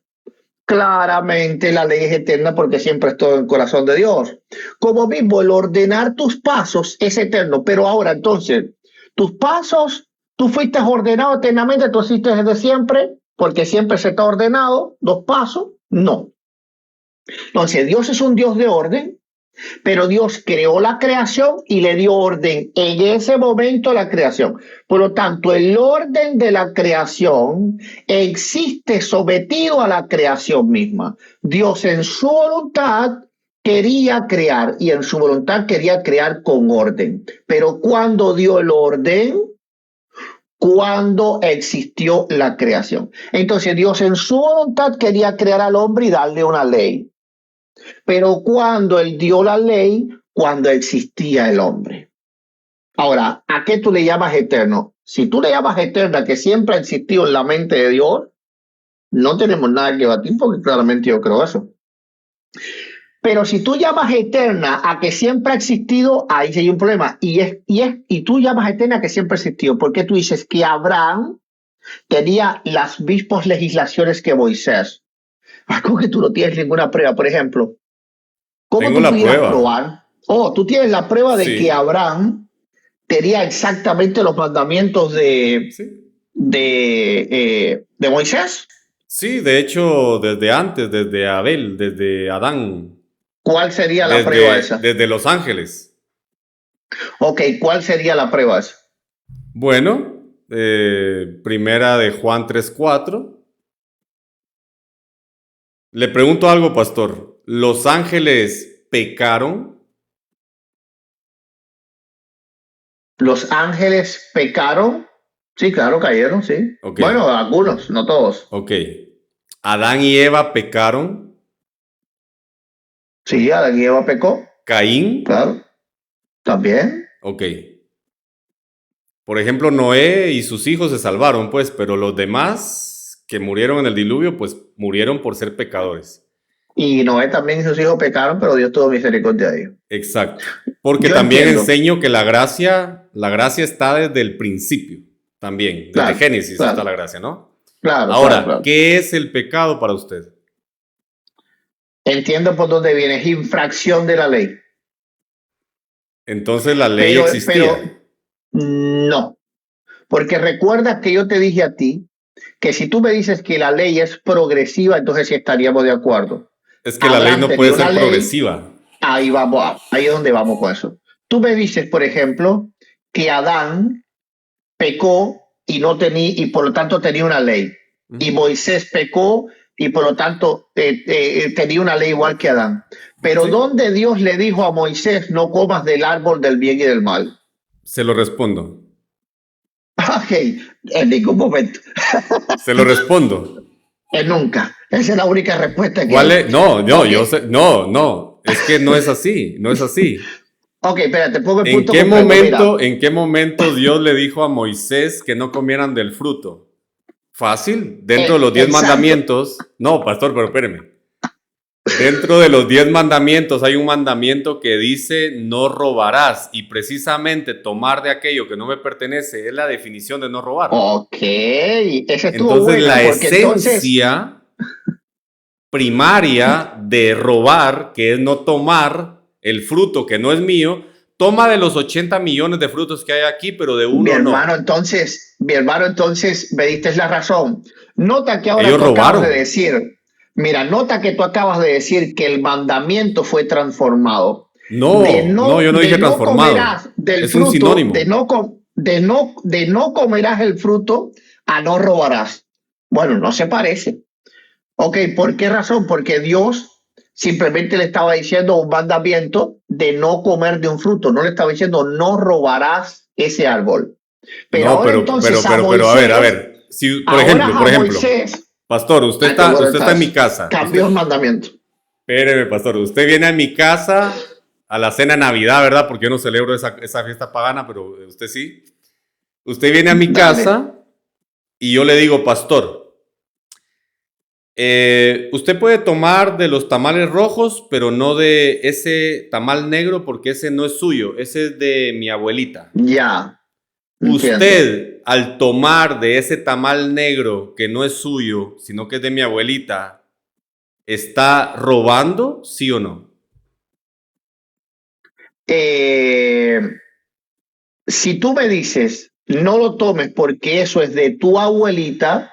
claramente la ley es eterna porque siempre estuvo en el corazón de Dios. Como mismo, el ordenar tus pasos es eterno. Pero ahora, entonces, tus pasos, tú fuiste ordenado eternamente, tú hiciste desde siempre, porque siempre se te ha ordenado, dos pasos, no. Entonces, Dios es un Dios de orden, pero Dios creó la creación y le dio orden en ese momento a la creación. Por lo tanto, el orden de la creación existe sometido a la creación misma. Dios en su voluntad quería crear y en su voluntad quería crear con orden. Pero cuando dio el orden, cuando existió la creación. Entonces Dios en su voluntad quería crear al hombre y darle una ley. Pero cuando Él dio la ley, cuando existía el hombre. Ahora, ¿a qué tú le llamas eterno? Si tú le llamas eterna, que siempre ha existido en la mente de Dios, no tenemos nada que batir porque claramente yo creo eso. Pero si tú llamas eterna a que siempre ha existido, ahí sí hay un problema. Y tú llamas eterna a que siempre ha existido. Porque tú dices que Abraham tenía las mismas legislaciones que Moisés. Algo que tú no tienes ninguna prueba, por ejemplo. ¿Cómo
Tengo
tú
la
pudieras
prueba.
probar? Tú tienes la prueba de que Abraham tenía exactamente los mandamientos de Moisés.
Sí, de hecho, desde antes, desde Abel, desde Adán.
¿Cuál sería la prueba esa?
Desde Los Ángeles.
Ok, ¿cuál sería la prueba esa?
Bueno, primera de Juan 3:4. Le pregunto algo, pastor. ¿Los ángeles pecaron?
¿Los ángeles pecaron? Sí, claro, cayeron, sí.
Okay.
Bueno, algunos, no todos.
Ok. ¿Adán y Eva pecaron?
Sí, Adán y Eva pecó.
¿Caín?
Claro. ¿También?
Ok. Por ejemplo, Noé y sus hijos se salvaron, pues, pero los demás que murieron en el diluvio, pues, murieron por ser pecadores.
Y Noé también y sus hijos pecaron, pero Dios tuvo misericordia de ellos.
Exacto. Porque
Yo
también
entiendo.
enseño que la gracia está desde el principio. También, desde
Claro,
Génesis está
claro,
la gracia, ¿no?
claro, claro,
Ahora,
claro.
¿qué es el pecado para usted?
Entiendo por dónde viene, es infracción de la ley.
Entonces la ley
Pero
existía.
no, porque recuerda que yo te dije a ti que si tú me dices que la ley es progresiva, entonces sí estaríamos de acuerdo.
Es que la ley
Abraham
no puede
tenía una
ser
ley,
progresiva.
ahí vamos, ahí es donde vamos con eso. Tú me dices, por ejemplo, que Adán pecó y no tenía, y por lo tanto tenía una ley. Y
Ujú.
Moisés pecó y por lo tanto tenía una ley igual que Adán. Pero
Sí,
¿dónde Dios le dijo a Moisés no comas del árbol del bien y del mal?
se lo respondo.
Ok, en ningún momento,
Se lo respondo.
en nunca. Esa es la única respuesta que
¿Cuál
hay.
es? No, no,
Ok,
yo sé, no, no, es que no es así, no es así.
ok, espérate, pongo el punto completo.
En qué momento Dios le dijo a Moisés que no comieran del fruto? Fácil, dentro de los 10
Exacto.
mandamientos. No, pastor, pero espéreme. Dentro de los 10 mandamientos hay un mandamiento que dice no robarás y precisamente tomar de aquello que no me pertenece es la definición de no robar.
Ok, esa estuvo
Entonces
buena,
la
porque entonces,
esencia primaria de robar, que es no tomar el fruto que no es mío, toma de los 80 millones de frutos que hay aquí, pero de uno no.
mi hermano, entonces me diste la razón. Nota que ahora
Ellos
tú acabas de
robaron.
decir, mira, nota que tú acabas de decir que el mandamiento fue transformado.
No, no, yo no
De
dije
no
transformado.
comerás del
Es un
fruto,
sinónimo.
de no comerás el fruto, a no robarás. Bueno, no se parece. Ok, ¿por qué razón? Porque Dios simplemente le estaba diciendo un mandamiento de no comer de un fruto, no le estaba diciendo no robarás ese árbol. Pero
No,
ahora entonces
a ver. Si,
a
por ejemplo,
Moisés,
pastor,
bueno,
usted está en mi casa.
cambió
Usted,
el mandamiento.
espéreme, pastor, usted viene a mi casa a la cena de Navidad, ¿verdad? Porque yo no celebro esa fiesta pagana, pero usted sí. Usted viene a mi
Dale,
casa y yo le digo, pastor, usted puede tomar de los tamales rojos, pero no de ese tamal negro porque ese no es suyo, ese es de mi abuelita.
ya, entiendo.
Usted, al tomar de ese tamal negro que no es suyo, sino que es de mi abuelita, ¿está robando, sí o no?
Eh, si tú me dices, no lo tomes porque eso es de tu abuelita,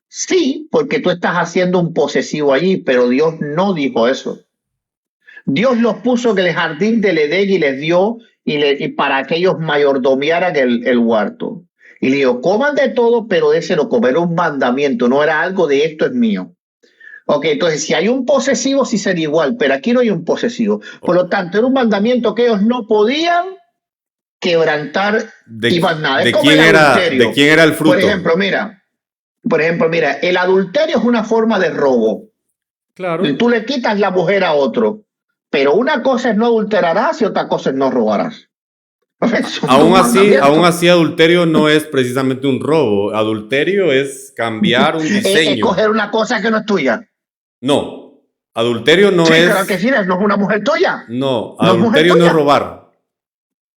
sí, porque tú estás haciendo un posesivo allí, pero Dios no dijo eso. Dios los puso en el jardín del Edén y les dio y para que ellos mayordomiaran el huerto. Y le dijo, coman de todo, pero de ese no comer era un mandamiento, no era algo de esto es mío. Ok, entonces si hay un posesivo, sí sería igual, pero aquí no hay un posesivo. Por lo tanto, era un mandamiento que ellos no podían quebrantar y más nada. Es como el
De
adulterio.
quién era el
Por
fruto?
ejemplo, mira, el adulterio es una forma de robo.
Claro.
Tú le quitas la mujer a otro, pero una cosa es no adulterarás y otra cosa es no robarás. Son dos
Aún
mandamientos.
así, adulterio no es precisamente un robo. Adulterio es cambiar un
Escoger
diseño.
una cosa que no es tuya.
No, adulterio no
Sí, claro que
es,
sí, no es una mujer tuya.
no,
No es mujer
adulterio no es
tuya.
robar.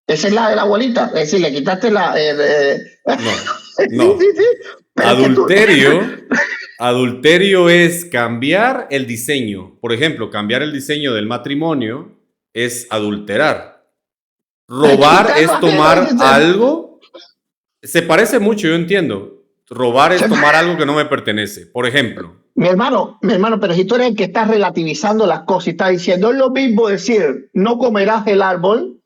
Esa es la de la abuelita. Es decir, le quitaste la.
No,
Sí, sí, sí.
no.
Pero es que tú.
Adulterio, adulterio es cambiar el diseño. Por ejemplo, cambiar el diseño del matrimonio es adulterar. Robar
Quitarlo
es
a mí, no
tomar
dices.
algo. Se parece mucho, yo entiendo. Robar es tomar algo que no me pertenece. Por ejemplo,
Mi hermano, pero si tú eres el que está relativizando las cosas y está diciendo, es lo mismo decir, no comerás el árbol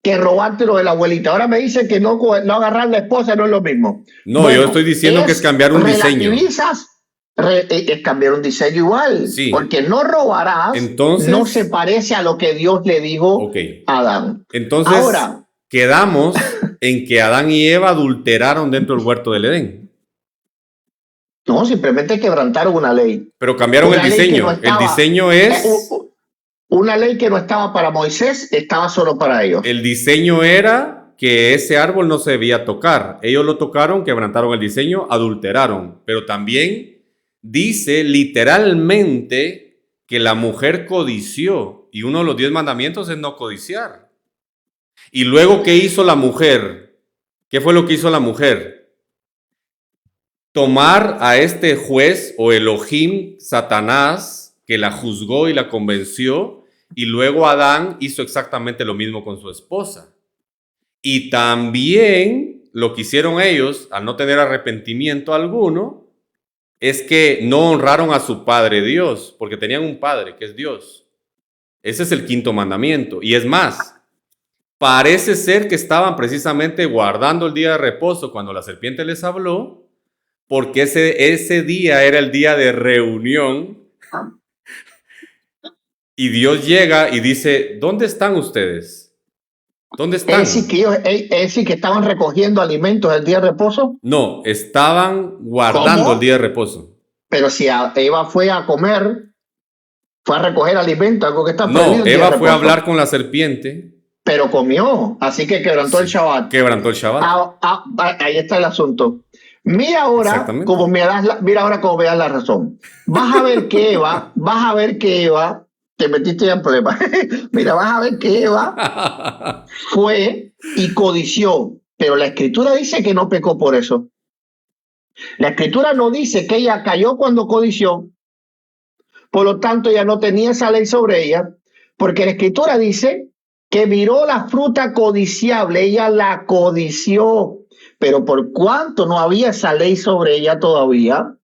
que robártelo de la abuelita. Ahora me dicen que no agarrar la esposa no es lo mismo.
no, yo estoy
Bueno,
diciendo que es cambiar un diseño.
relativizas, es cambiar un diseño igual,
Sí.
porque no robarás, no se
Entonces,
parece a lo que Dios le dijo
ok.
a Adán.
Entonces,
Ahora,
quedamos en que Adán y Eva adulteraron dentro del huerto del Edén,
no, simplemente quebrantaron
pero cambiaron el
una ley que no
diseño.
estaba, eh,
Es,
una ley que no estaba para Moisés, estaba solo para ellos.
el diseño era que ese árbol no se debía tocar. Ellos lo tocaron, quebrantaron el diseño, adulteraron, pero también dice literalmente que la mujer codició, y uno de los 10 mandamientos es no codiciar. Y luego, ¿qué hizo la mujer? ¿Qué fue lo que hizo la mujer? Tomar a este juez o Elohim, Satanás, que la juzgó y la convenció, y luego Adán hizo exactamente lo mismo con su esposa. Y también lo que hicieron ellos, al no tener arrepentimiento alguno, es que no honraron a su padre Dios, porque tenían un padre que es Dios. Ese es el quinto mandamiento. Y es más, parece ser que estaban precisamente guardando el día de reposo cuando la serpiente les habló, porque ese día era el día de reunión. Y Dios llega y dice, ¿dónde están ustedes? ¿Dónde están?
Es decir, que estaban recogiendo alimentos el día de reposo.
No, estaban guardando
¿Cómo?
el día de reposo.
Pero si Eva fue a comer, fue a recoger alimentos, algo que está prohibido.
No, Eva fue a hablar con la serpiente.
Pero comió, así que quebrantó el Shabbat.
Quebrantó el Shabbat.
Ahí está el asunto. Mira ahora cómo me das la razón. Vas a ver que Eva, te metiste ya en problemas. Mira, vas a ver que Eva fue y codició, pero la escritura dice que no pecó por eso. La escritura no dice que ella cayó cuando codició, por lo tanto ella no tenía esa ley sobre ella, porque la escritura dice que miró la fruta codiciable, ella la codició, pero por cuanto no había esa ley sobre ella todavía,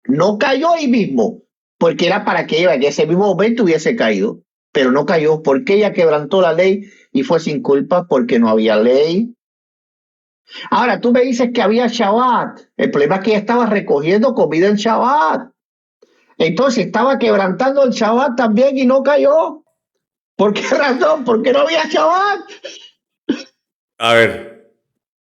no cayó ahí mismo, porque era para que ella en ese mismo momento hubiese caído, pero no cayó porque ella quebrantó la ley y fue sin culpa porque no había ley. Ahora, tú me dices que había Shabbat, el problema es que ella estaba recogiendo comida en Shabbat, entonces estaba quebrantando el Shabbat también y no cayó. ¿Por qué razón? Porque no había Shabbat.
A ver,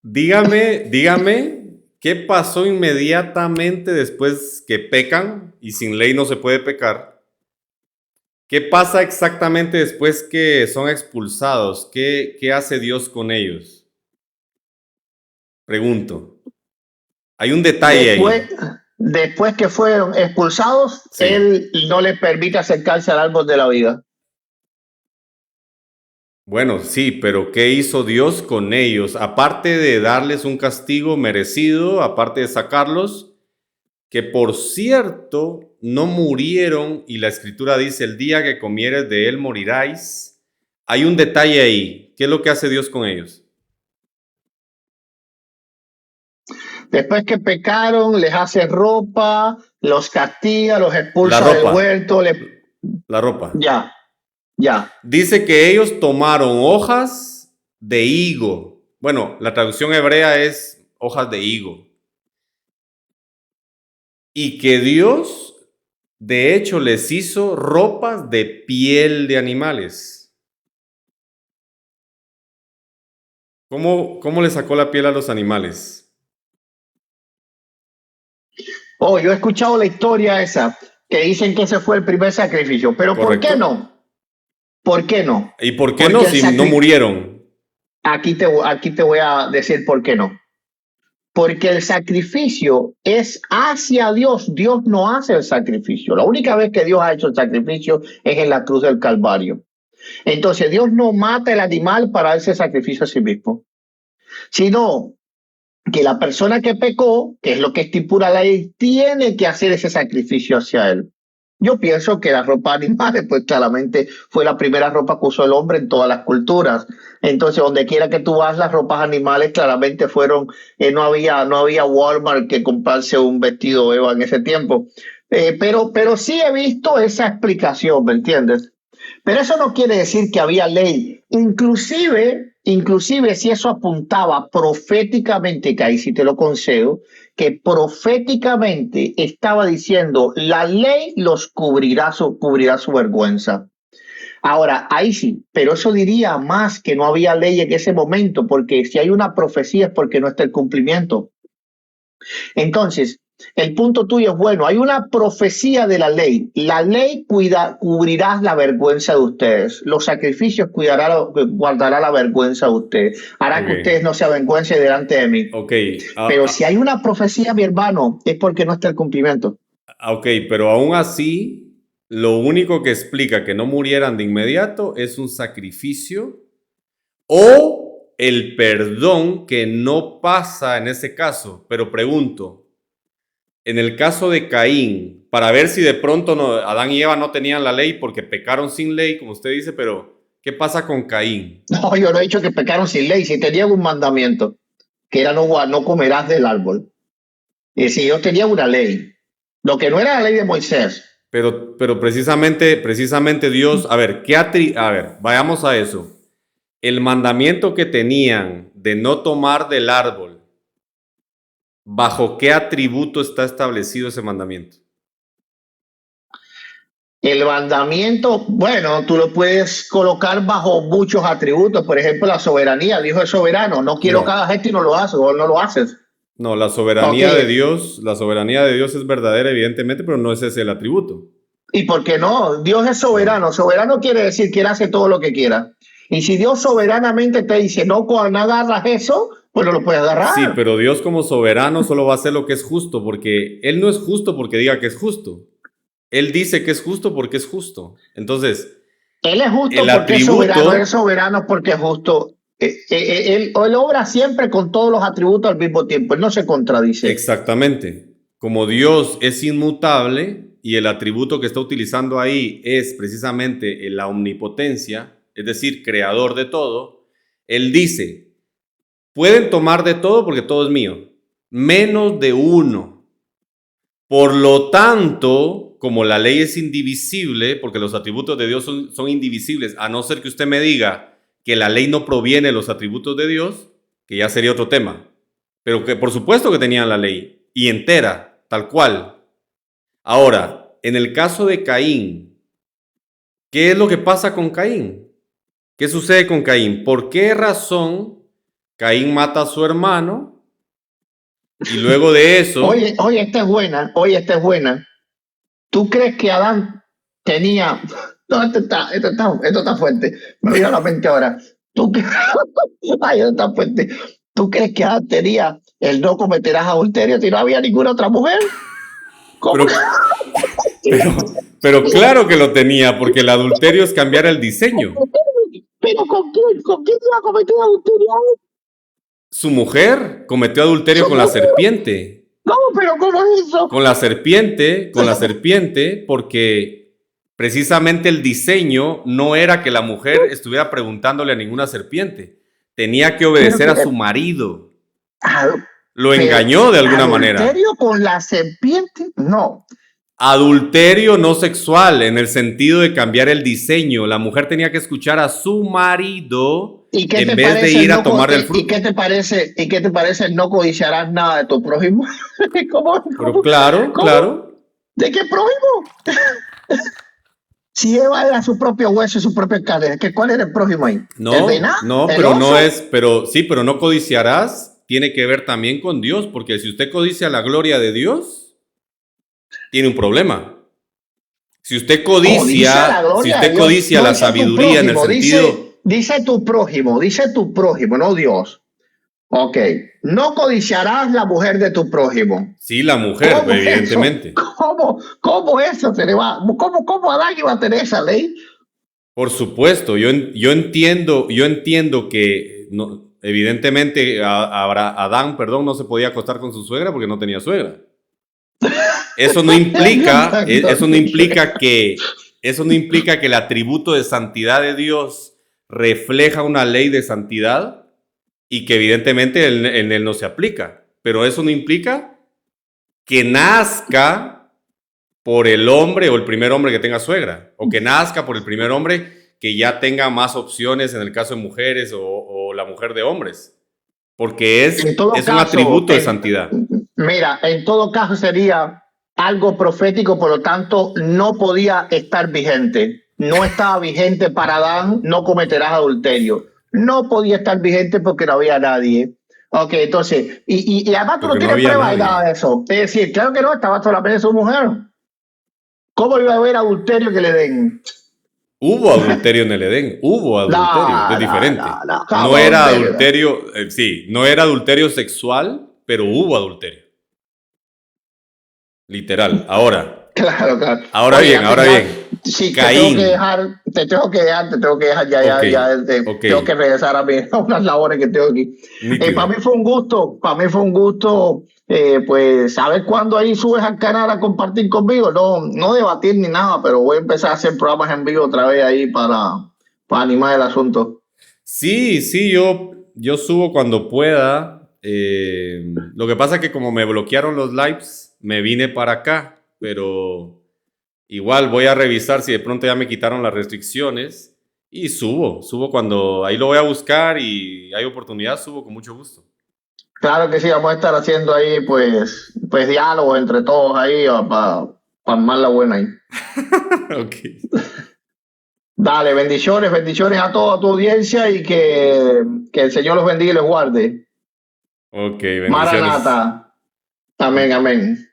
dígame, ¿qué pasó inmediatamente después que pecan y sin ley no se puede pecar? ¿Qué pasa exactamente después que son expulsados? ¿Qué hace Dios con ellos? Pregunto. Hay un detalle ahí.
Después que fueron expulsados,
Sí.
Él no les permite acercarse al árbol de la vida.
Bueno, sí, pero ¿qué hizo Dios con ellos? Aparte de darles un castigo merecido, aparte de sacarlos, que por cierto no murieron, y la escritura dice, el día que comieres de él moriráis. Hay un detalle ahí. ¿Qué es lo que hace Dios con ellos?
Después que pecaron, les hace ropa, los castiga, los expulsa del huerto.
La ropa.
Ya.
Dice que ellos tomaron hojas de higo. Bueno, la traducción hebrea es hojas de higo. Y que Dios, de hecho, les hizo ropas de piel de animales. ¿Cómo le sacó la piel a los animales?
Oh, yo he escuchado la historia esa, que dicen que ese fue el primer sacrificio. Pero
Correcto.
¿por qué no? ¿Por qué no?
¿Y por qué no si no murieron?
Aquí te voy a decir por qué no. Porque el sacrificio es hacia Dios. Dios no hace el sacrificio. La única vez que Dios ha hecho el sacrificio es en la cruz del Calvario. Entonces Dios no mata el animal para ese sacrificio a sí mismo, sino que la persona que pecó, que es lo que estipula la ley, tiene que hacer ese sacrificio hacia él. Yo pienso que la ropa animales, pues claramente fue la primera ropa que usó el hombre en todas las culturas. Entonces, donde quiera que tú vas, las ropas animales claramente fueron, no había Walmart que comprarse un vestido Eva en ese tiempo. Pero sí he visto esa explicación, ¿me entiendes? Pero eso no quiere decir que había ley. Inclusive si eso apuntaba proféticamente, que ahí sí te lo concedo, que proféticamente estaba diciendo, la ley los cubrirá su vergüenza. Ahora, ahí sí, pero eso diría más que no había ley en ese momento, porque si hay una profecía es porque no está el cumplimiento. Entonces, el punto tuyo es bueno, hay una profecía de la ley. La ley cubrirá la vergüenza de ustedes. Los sacrificios guardará la vergüenza de ustedes. Hará que ustedes no se avergüencen delante de mí. Pero si hay una profecía, mi hermano, es porque no está el cumplimiento.
Ok, pero aún así, Lo único que explica que no murieran de inmediato es un sacrificio o el perdón que no pasa en ese caso. Pero pregunto, en el caso de Caín, para ver si de pronto Adán y Eva no tenían la ley porque pecaron sin ley, como usted dice, pero ¿qué pasa con Caín?
No, yo no he dicho que pecaron sin ley, si tenían un mandamiento, que era no comerás del árbol. Y si yo tenía una ley, lo que no era la ley de Moisés.
Pero precisamente Dios, a ver, vayamos a eso. El mandamiento que tenían de no tomar del árbol, ¿bajo qué atributo está establecido ese mandamiento?
El mandamiento, bueno, tú lo puedes colocar bajo muchos atributos, por ejemplo, la soberanía. Dios es soberano, no quiero que hagas esto y no lo haces, o no lo haces.
No, la soberanía de Dios es verdadera, evidentemente, pero no es ese el atributo.
¿Y por qué no? Dios es soberano. Soberano quiere decir que Él hace todo lo que quiera. Y si Dios soberanamente te dice, no, cuando agarras eso, pues no lo puedes agarrar.
Sí, pero Dios como soberano solo va a hacer lo que es justo, porque Él no es justo porque diga que es justo. Él dice que es justo porque es justo. Entonces,
Él es justo porque es soberano, Él es soberano porque es justo. Él obra siempre con todos los atributos al mismo tiempo, Él no se contradice.
Exactamente. Como Dios es inmutable y el atributo que está utilizando ahí es precisamente la omnipotencia, es decir, creador de todo, Él dice, pueden tomar de todo porque todo es mío, menos de uno. Por lo tanto, como la ley es indivisible, porque los atributos de Dios son indivisibles, a no ser que usted me diga que la ley no proviene de los atributos de Dios, que ya sería otro tema, pero que por supuesto que tenían la ley, y entera, tal cual. Ahora, en el caso de Caín, ¿qué es lo que pasa con Caín? ¿Qué sucede con Caín? ¿Por qué razón Caín mata a su hermano? Y luego de eso...
Oye, esta es buena. ¿Tú crees que Adán tenía... No, esto está fuerte. Me viene a la mente ahora. Ay, esto está fuerte. ¿Tú crees que Adán tenía el no cometerás adulterio si no había ninguna otra mujer?
¿Cómo? Pero claro que lo tenía, porque el adulterio es cambiar el diseño.
¿Pero con quién? ¿Con quién iba a cometer adulterio?
Su mujer cometió adulterio con la serpiente.
¿Cómo? ¿Pero cómo es eso?
Con la serpiente, porque precisamente el diseño no era que la mujer estuviera preguntándole a ninguna serpiente. Tenía que obedecer a su marido. Lo engañó de alguna manera.
¿Adulterio con la serpiente? No.
Adulterio no sexual, en el sentido de cambiar el diseño. La mujer tenía que escuchar a su marido en vez de ir a tomar el fruto.
¿Y qué te parece no codiciarás nada de tu prójimo?
Pero claro.
¿De qué prójimo? Si Eva era su propio hueso y su propia carne, ¿cuál era el prójimo ahí?
Pero no codiciarás, tiene que ver también con Dios, porque si usted codicia la gloria de Dios, tiene un problema. Si usted codicia la sabiduría en el sentido...
Dice tu prójimo, no Dios. Ok, no codiciarás la mujer de tu prójimo.
Sí, la mujer, evidentemente.
¿Cómo eso se le va? ¿Cómo Adán iba a tener esa ley?
Por supuesto, yo entiendo que no, evidentemente Adán, no se podía acostar con su suegra porque no tenía suegra. Eso no implica que el atributo de santidad de Dios refleja una ley de santidad y que evidentemente en él no se aplica. Pero eso no implica que nazca por el hombre o el primer hombre que tenga suegra, o que nazca por el primer hombre que ya tenga más opciones en el caso de mujeres o la mujer de hombres. Porque es un atributo de santidad.
Mira, en todo caso sería algo profético, por lo tanto no podía estar vigente. No estaba vigente para Adán, no cometerás adulterio. No podía estar vigente porque no había nadie. Ok, entonces, y además tú no tienes prueba de nada de eso. Es decir, claro que no, estaba solamente su mujer. ¿Cómo iba a haber adulterio que le den?
Hubo adulterio en el Edén, es diferente. No era adulterio, no era adulterio sexual, pero hubo adulterio. Literal. Ahora,
Claro, claro.
Ahora
Oye,
bien, ahora bien.
Sí,
Caín.
te tengo que dejar,
Ok, ok.
tengo que regresar a unas labores que tengo aquí.
Nítido.
Para mí fue un gusto, pues, saber cuándo ahí subes al canal a compartir conmigo, no debatir ni nada, pero voy a empezar a hacer programas en vivo otra vez ahí para animar el asunto.
Sí, sí, yo subo cuando pueda. Lo que pasa es que como me bloquearon los lives, me vine para acá, pero igual voy a revisar si de pronto ya me quitaron las restricciones y subo cuando ahí lo voy a buscar y hay oportunidad, subo con mucho gusto.
Claro que sí, vamos a estar haciendo ahí, pues diálogos entre todos ahí para armar la buena ahí.
Ok,
Dale, bendiciones a toda tu audiencia y que el Señor los bendiga y los guarde.
ok, bendiciones.
Maranata. Amén, amén.